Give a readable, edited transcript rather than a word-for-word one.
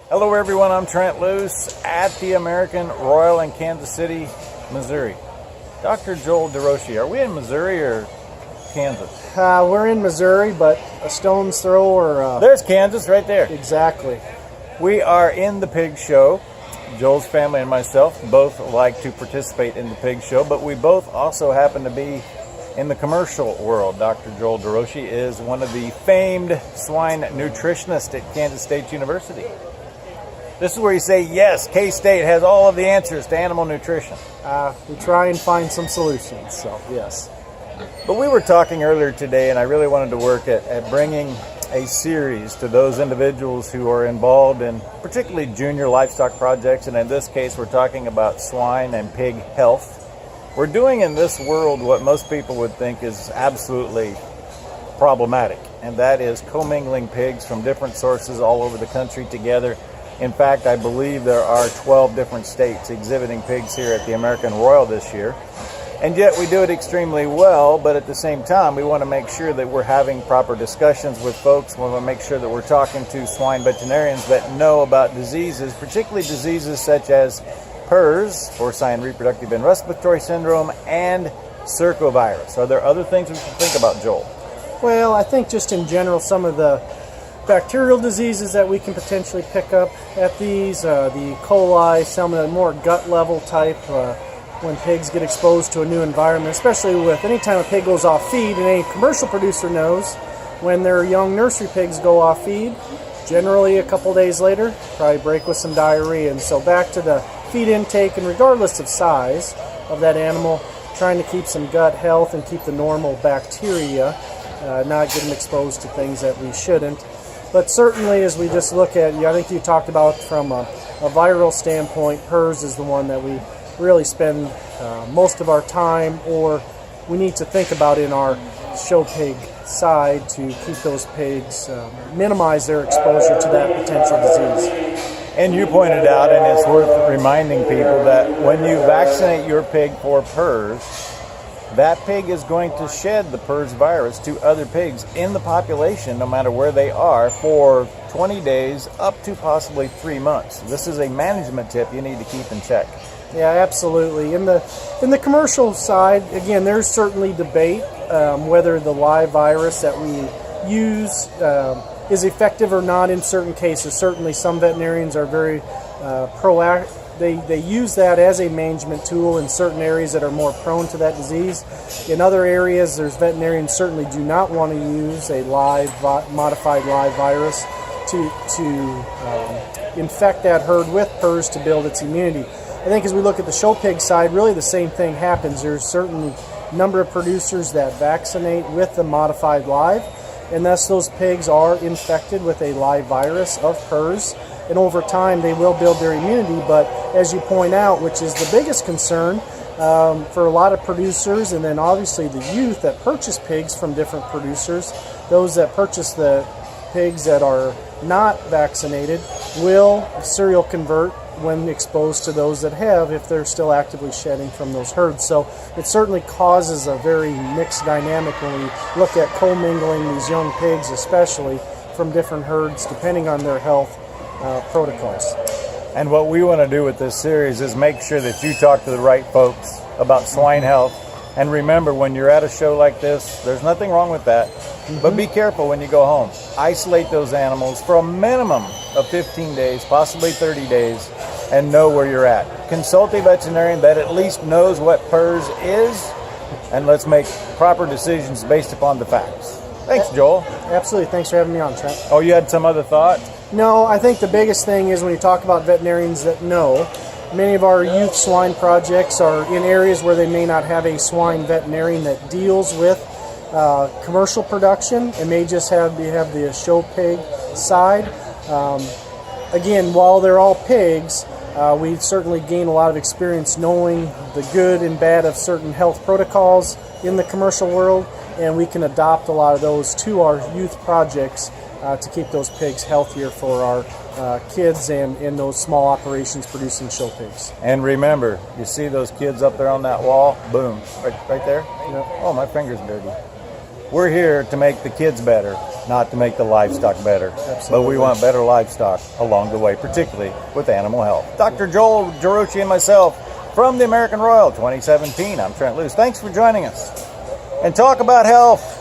Hello everyone, I'm Trent at the American Royal in Kansas City, Missouri. Dr. Joel Derouchey, are we in Missouri or Kansas? We're in Missouri, but a stone's throw or... There's Kansas right there. Exactly. We are in the pig show. Joel's family and myself both like to participate in the pig show, but we both also happen to be in the commercial world. Dr. Joel Derouchey is one of the famed swine nutritionists at Kansas State University. This is where you say, yes, K-State has all of the answers to animal nutrition. We try and find some solutions, so yes. But we were talking earlier today, and I really wanted to work at bringing a series to those individuals who are involved in particularly junior livestock projects, and in this case we're talking about swine and pig health. We're doing in this world what most people would think is absolutely problematic, and that is commingling pigs from different sources all over the country together. In fact, I believe there are 12 different states exhibiting pigs here at the American Royal this year. And yet we do it extremely well, but at the same time, we want to make sure that we're having proper discussions with folks. We want to make sure that we're talking to swine veterinarians that know about diseases, particularly diseases such as PRRS, porcine reproductive and respiratory syndrome, and circovirus. Are there other things we should think about, Joel? Well, I think just in general, some of the bacterial diseases that we can potentially pick up at these, the E. coli, some of the more gut level type, when pigs get exposed to a new environment, especially with any time a pig goes off feed, and any commercial producer knows when their young nursery pigs go off feed, generally a couple days later, probably break with some diarrhea. And so back to the feed intake, and regardless of size of that animal, trying to keep some gut health and keep the normal bacteria, not get them exposed to things that we shouldn't. But certainly, as we just look at, I think you talked about from a viral standpoint, PRRS is the one that we really spend most of our time, or we need to think about in our Showpig side to keep those pigs, minimize their exposure to that potential disease. And you pointed out, and it's worth reminding people, that when you vaccinate your pig for PRRS, that pig is going to shed the PRRS virus to other pigs in the population, no matter where they are, for 20 days up to possibly 3 months. This is a management tip you need to keep in check. Yeah, absolutely. In the commercial side, again, there's certainly debate whether the live virus that we use is effective or not in certain cases. Certainly some veterinarians are very proactive. They use that as a management tool in certain areas that are more prone to that disease. In other areas, there's veterinarians certainly do not want to use a modified live virus to infect that herd with PRRS to build its immunity. I think as we look at the show pig side, really the same thing happens. There's certainly a number of producers that vaccinate with the modified live, and thus those pigs are infected with a live virus of PRRS. And over time, they will build their immunity. But as you point out, which is the biggest concern for a lot of producers, and then obviously the youth that purchase pigs from different producers, those that purchase the pigs that are not vaccinated will serial convert when exposed to those that have, if they're still actively shedding from those herds. So it certainly causes a very mixed dynamic when we look at commingling these young pigs, especially from different herds, depending on their health protocols. And what we want to do with this series is make sure that you talk to the right folks about swine health. And remember, when you're at a show like this, there's nothing wrong with that. But be careful when you go home. Isolate those animals for a minimum of 15 days, possibly 30 days, and know where you're at. Consult a veterinarian that at least knows what PRRS is, and let's make proper decisions based upon the facts. Thanks, Joel. Absolutely. Thanks for having me on, Trent. Oh, you had some other thought? No, I think the biggest thing is when you talk about veterinarians that know, many of our youth swine projects are in areas where they may not have a swine veterinarian that deals with commercial production, and may just have the show pig side. Again, while they're all pigs, we certainly gain a lot of experience knowing the good and bad of certain health protocols in the commercial world, and we can adopt a lot of those to our youth projects to keep those pigs healthier for our kids and in those small operations producing show pigs. And remember, you see those kids up there on that wall? Boom, right there? Yep. Oh, my finger's dirty. we're here to make the kids better, not to make the livestock better. Absolutely. But we want better livestock along the way, particularly with animal health. Dr. Joel Derouchey and myself from the American Royal 2017. I'm Trent Luce. Thanks for joining us. And talk about health.